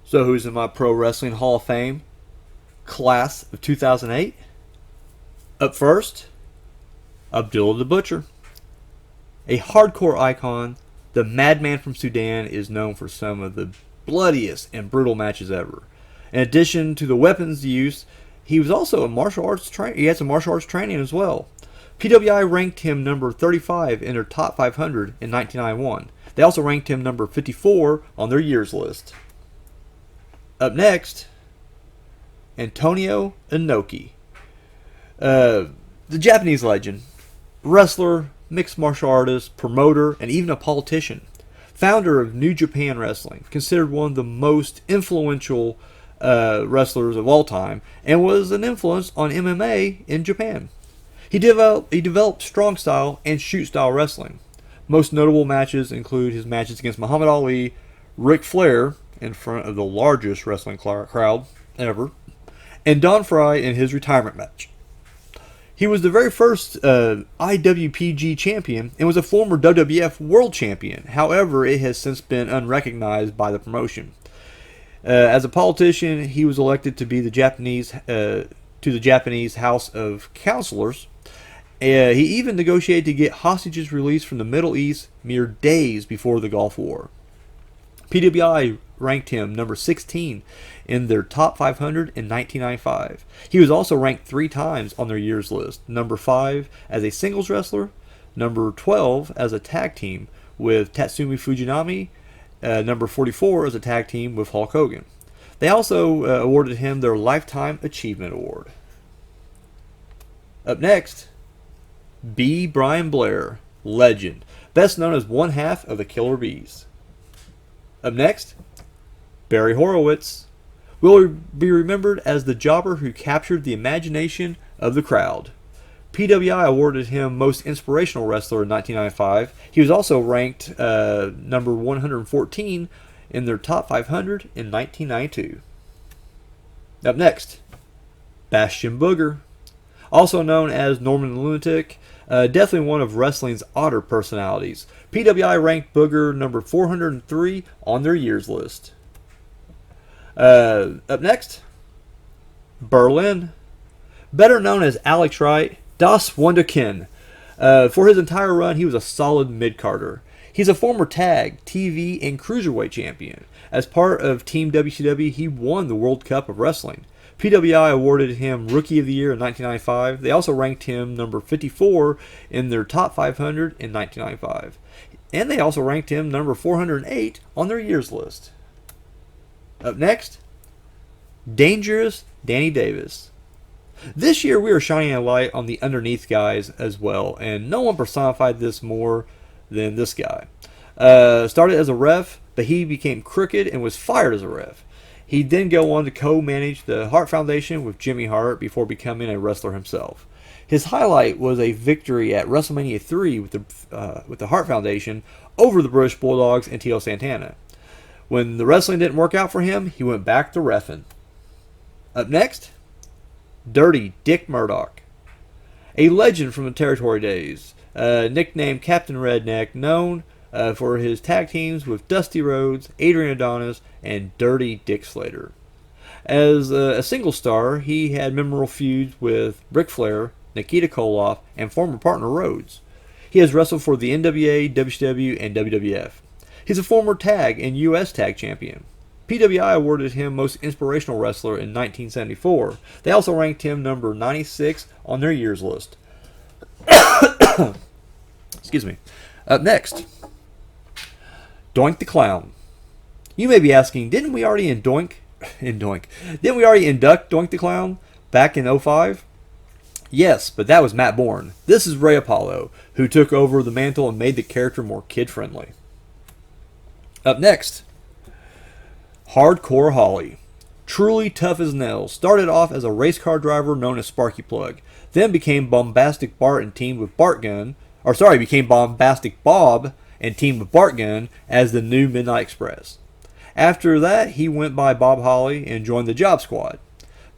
So, who's in my Pro Wrestling Hall of Fame class of 2008? Up first, Abdullah the Butcher. A hardcore icon, the Madman from Sudan is known for some of the bloodiest and brutal matches ever. In addition to the weapons use, he was also a martial arts trainer. He had some martial arts training as well. PWI ranked him number 35 in their top 500 in 1991. They also ranked him number 54 on their years list. Up next, Antonio Inoki. The Japanese legend, wrestler, mixed martial artist, promoter, and even a politician. Founder of New Japan Wrestling, considered one of the most influential wrestlers of all time, and was an influence on MMA in Japan. He developed strong style and shoot style wrestling. Most notable matches include his matches against Muhammad Ali, Ric Flair, in front of the largest wrestling crowd ever, and Don Frye in his retirement match. He was the very first IWPG champion and was a former WWF World Champion. However, it has since been unrecognized by the promotion. As a politician, he was elected to be the Japanese House of Counselors. He even negotiated to get hostages released from the Middle East mere days before the Gulf War. PWI ranked him number 16 in their top 500 in 1995. He was also ranked 3 times on their years list. Number 5 as a singles wrestler, number 12 as a tag team with Tatsumi Fujinami, number 44 as a tag team with Hulk Hogan. They also awarded him their Lifetime Achievement Award. Up next, B. Brian Blair, legend, best known as one half of the Killer Bees. Up next, Barry Horowitz will be remembered as the jobber who captured the imagination of the crowd. PWI awarded him Most Inspirational Wrestler in 1995. He was also ranked number 114 in their top 500 in 1992. Up next, Bastion Booger, also known as Norman the Lunatic, definitely one of wrestling's odder personalities. PWI ranked Booger number 403 on their years list. Up next, Berlin, better known as Alex Wright, Das Wunderkind. For his entire run, he was a solid mid-carder. He's a former tag, TV, and cruiserweight champion. As part of Team WCW, he won the World Cup of Wrestling. PWI awarded him Rookie of the Year in 1995. They also ranked him number 54 in their top 500 in 1995. And they also ranked him number 408 on their years list. Up next, Dangerous Danny Davis. This year we are shining a light on the underneath guys as well, and no one personified this more than this guy. Started as a ref, but he became crooked and was fired as a ref. He'd then go on to co-manage the Hart Foundation with Jimmy Hart before becoming a wrestler himself. His highlight was a victory at WrestleMania 3 with the Hart Foundation over the British Bulldogs and Tito Santana. When the wrestling didn't work out for him, he went back to reffing. Up next, Dirty Dick Murdoch. A legend from the territory days, nicknamed Captain Redneck, known for his tag teams with Dusty Rhodes, Adrian Adonis, and Dirty Dick Slater. As a single star, he had memorable feuds with Ric Flair, Nikita Koloff, and former partner Rhodes. He has wrestled for the NWA, WCW, and WWF. He's a former tag and U.S. tag champion. PWI awarded him Most Inspirational Wrestler in 1974. They also ranked him number 96 on their years list. Excuse me. Up next, Doink the Clown. You may be asking, didn't we already induct Doink the Clown back in 05? Yes, but that was Matt Bourne. This is Ray Apollo, who took over the mantle and made the character more kid-friendly. Up next, Hardcore Holly. Truly tough as nails. Started off as a race car driver known as Sparky Plug. Then became Bombastic Bart and teamed with became Bombastic Bob and teamed with Bart Gunn as the new Midnight Express. After that, he went by Bob Holly and joined the Job Squad.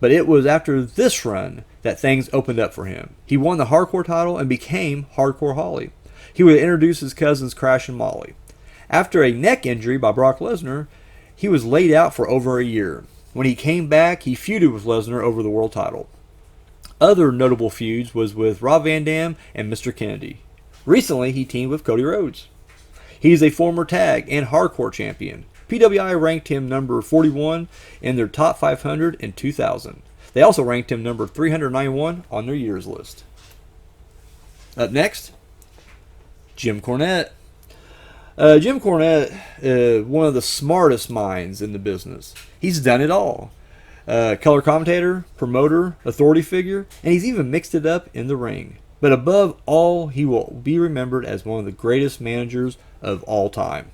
But it was after this run that things opened up for him. He won the Hardcore title and became Hardcore Holly. He would introduce his cousins Crash and Molly. After a neck injury by Brock Lesnar, he was laid out for over a year. When he came back, he feuded with Lesnar over the world title. Other notable feuds was with Rob Van Dam and Mr. Kennedy. Recently, he teamed with Cody Rhodes. He is a former tag and hardcore champion. PWI ranked him number 41 in their top 500 in 2000. They also ranked him number 391 on their years list. Up next, Jim Cornette. Jim Cornette, one of the smartest minds in the business. He's done it all. Color commentator, promoter, authority figure, and he's even mixed it up in the ring. But above all, he will be remembered as one of the greatest managers of all time.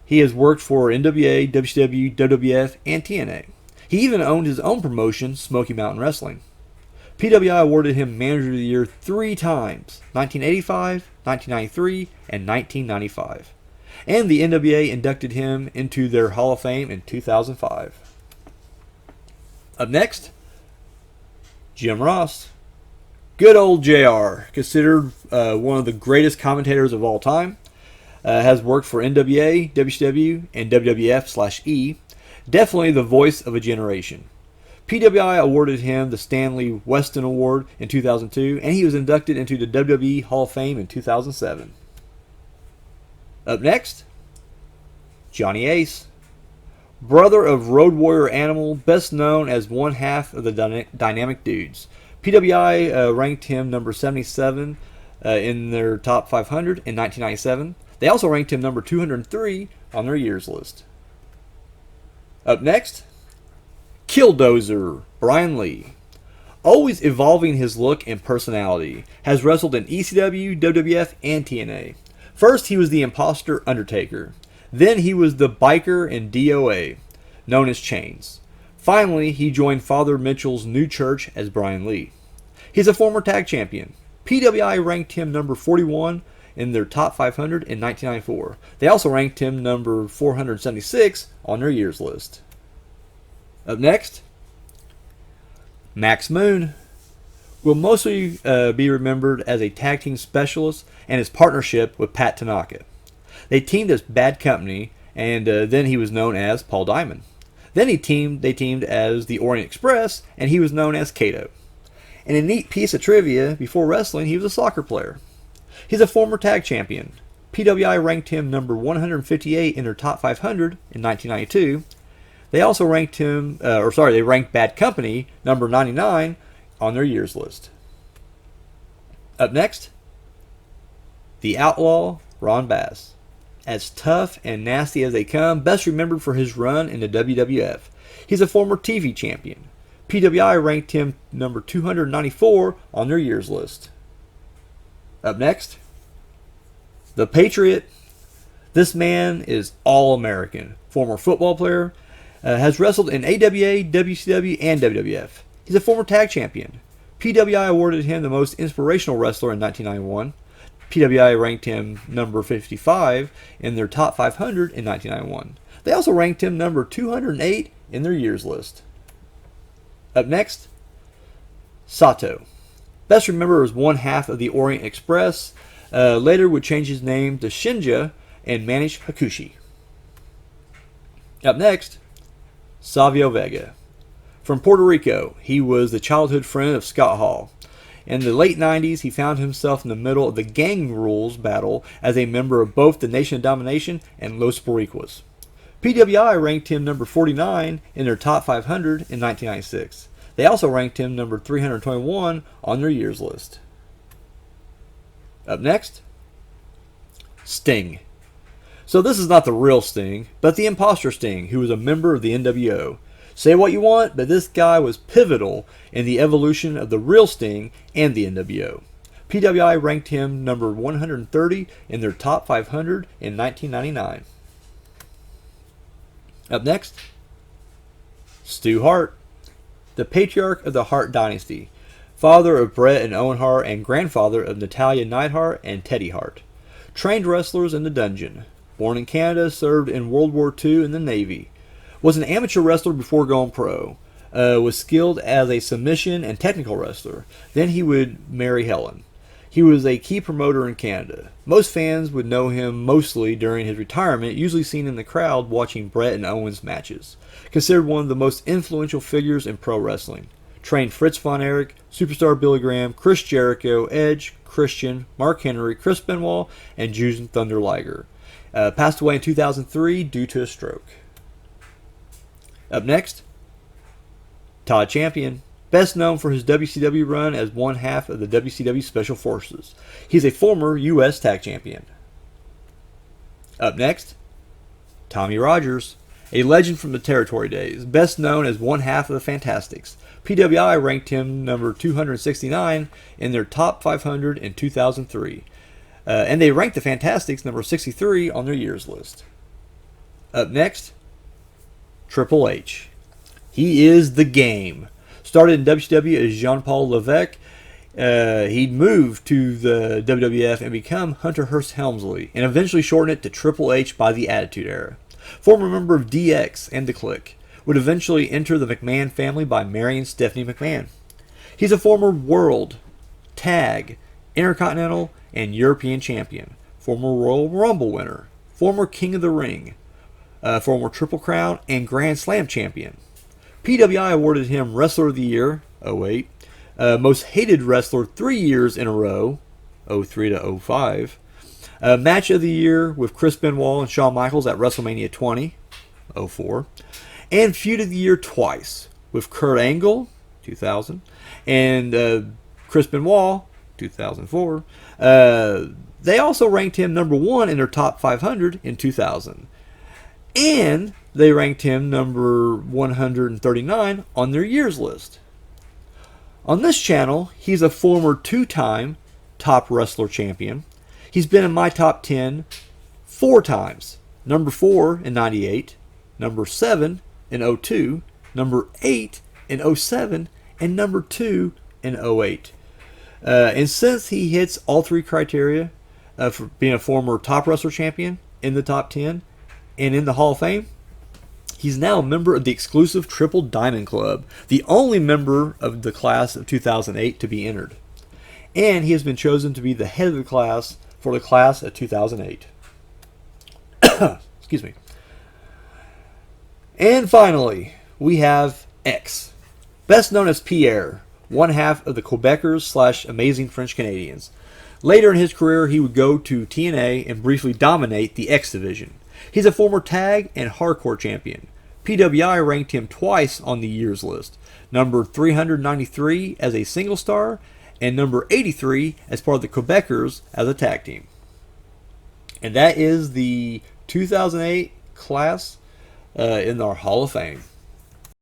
He has worked for NWA, WCW, WWF, and TNA. He even owned his own promotion, Smoky Mountain Wrestling. PWI awarded him Manager of the Year 3 times, 1985, 1993, and 1995. And the NWA inducted him into their Hall of Fame in 2005. Up next, Jim Ross. Good old JR, considered one of the greatest commentators of all time. Has worked for NWA, WCW, and WWF/E. Definitely the voice of a generation. PWI awarded him the Stanley Weston Award in 2002, and he was inducted into the WWE Hall of Fame in 2007. Up next, Johnny Ace. Brother of Road Warrior Animal, best known as one half of the Dynamic Dudes. PWI ranked him number 77 in their top 500 in 1997. They also ranked him number 203 on their years list. Up next, Killdozer, Brian Lee. Always evolving his look and personality, has wrestled in ECW, WWF, and TNA. First, he was the imposter Undertaker. Then he was the biker in DOA, known as Chains. Finally, he joined Father Mitchell's new church as Brian Lee. He's a former tag champion. PWI ranked him number 41 in their top 500 in 1994. They also ranked him number 476 on their years list. Up next, Max Moon will mostly be remembered as a tag team specialist and his partnership with Pat Tanaka. They teamed as Bad Company, and then he was known as Paul Diamond. Then they teamed as the Orient Express, and he was known as Kato. And a neat piece of trivia, before wrestling, he was a soccer player. He's a former tag champion. PWI ranked him number 158 in their top 500 in 1992. They also ranked they ranked Bad Company number 99 on their years list. Up next, the Outlaw Ron Bass. As tough and nasty as they come, best remembered for his run in the WWF. He's a former TV champion. PWI ranked him number 294 on their years list. Up next, the Patriot. This man is all-American. Former football player. Has wrestled in AWA, WCW, and WWF. He's a former tag champion. PWI awarded him the most inspirational wrestler in 1991. PWI ranked him number 55 in their top 500 in 1991. They also ranked him number 208 in their years list. Up next, Sato. Best remembered as one half of the Orient Express. Later would change his name to Shinja and manage Hakushi. Up next, Savio Vega. From Puerto Rico, he was the childhood friend of Scott Hall. In the late 90s, he found himself in the middle of the gang rules battle as a member of both the Nation of Domination and Los Boricuas. PWI ranked him number 49 in their top 500 in 1996. They also ranked him number 321 on their years list. Up next, Sting. So this is not the real Sting, but the imposter Sting, who was a member of the NWO. Say what you want, but this guy was pivotal in the evolution of the real Sting and the NWO. PWI ranked him number 130 in their top 500 in 1999. Up next, Stu Hart, the patriarch of the Hart dynasty, father of Bret and Owen Hart and grandfather of Natalya Neidhart and Teddy Hart. Trained wrestlers in the dungeon. Born in Canada, served in World War II in the Navy. Was an amateur wrestler before going pro. Was skilled as a submission and technical wrestler. Then he would marry Helen. He was a key promoter in Canada. Most fans would know him mostly during his retirement, usually seen in the crowd watching Brett and Owens matches. Considered one of the most influential figures in pro wrestling. Trained Fritz Von Erich, Superstar Billy Graham, Chris Jericho, Edge, Christian, Mark Henry, Chris Benoit, and Jushin Thunder Liger. Passed away in 2003 due to a stroke. Up next, Todd Champion. Best known for his WCW run as one half of the WCW Special Forces. He's a former U.S. Tag Champion. Up next, Tommy Rogers. A legend from the territory days. Best known as one half of the Fantastics. PWI ranked him number 269 in their top 500 in 2003. And they ranked the Fantastics number 63 on their years list. Up next, Triple H. He is the game. Started in WCW as Jean-Paul Levesque. He'd moved to the WWF and become Hunter Hearst Helmsley, and eventually shortened it to Triple H by the Attitude Era. Former member of DX and The Clique, would eventually enter the McMahon family by marrying Stephanie McMahon. He's a former World, Tag, Intercontinental, and European Champion, former Royal Rumble winner, former King of the Ring, former Triple Crown and Grand Slam champion. PWI awarded him Wrestler of the Year, 08, Most Hated Wrestler 3 years in a row, 03 to 05, Match of the Year with Chris Benoit and Shawn Michaels at WrestleMania 20, 04, and Feud of the Year twice with Kurt Angle, 2000, and Chris Benoit, 2004. They also ranked him number 1 in their top 500 in 2000. And they ranked him number 139 on their years list. On this channel, he's a former 2-time top wrestler champion. He's been in my top 10 4 times. Number 4 in 98, number 7 in 02, number 8 in 07, and number 2 in 08. And since he hits all 3 criteria for being a former top wrestler champion in the top 10 and in the Hall of Fame, he's now a member of the exclusive Triple Diamond Club, the only member of the class of 2008 to be entered. And he has been chosen to be the head of the class for the class of 2008. Excuse me. And finally, we have X, best known as Pierre, one half of the Quebecers / Amazing French Canadians. Later in his career, he would go to TNA and briefly dominate the X division. He's a former tag and hardcore champion. PWI ranked him twice on the years list, number 393 as a single star and number 83 as part of the Quebecers as a tag team. And that is the 2008 class in our Hall of Fame.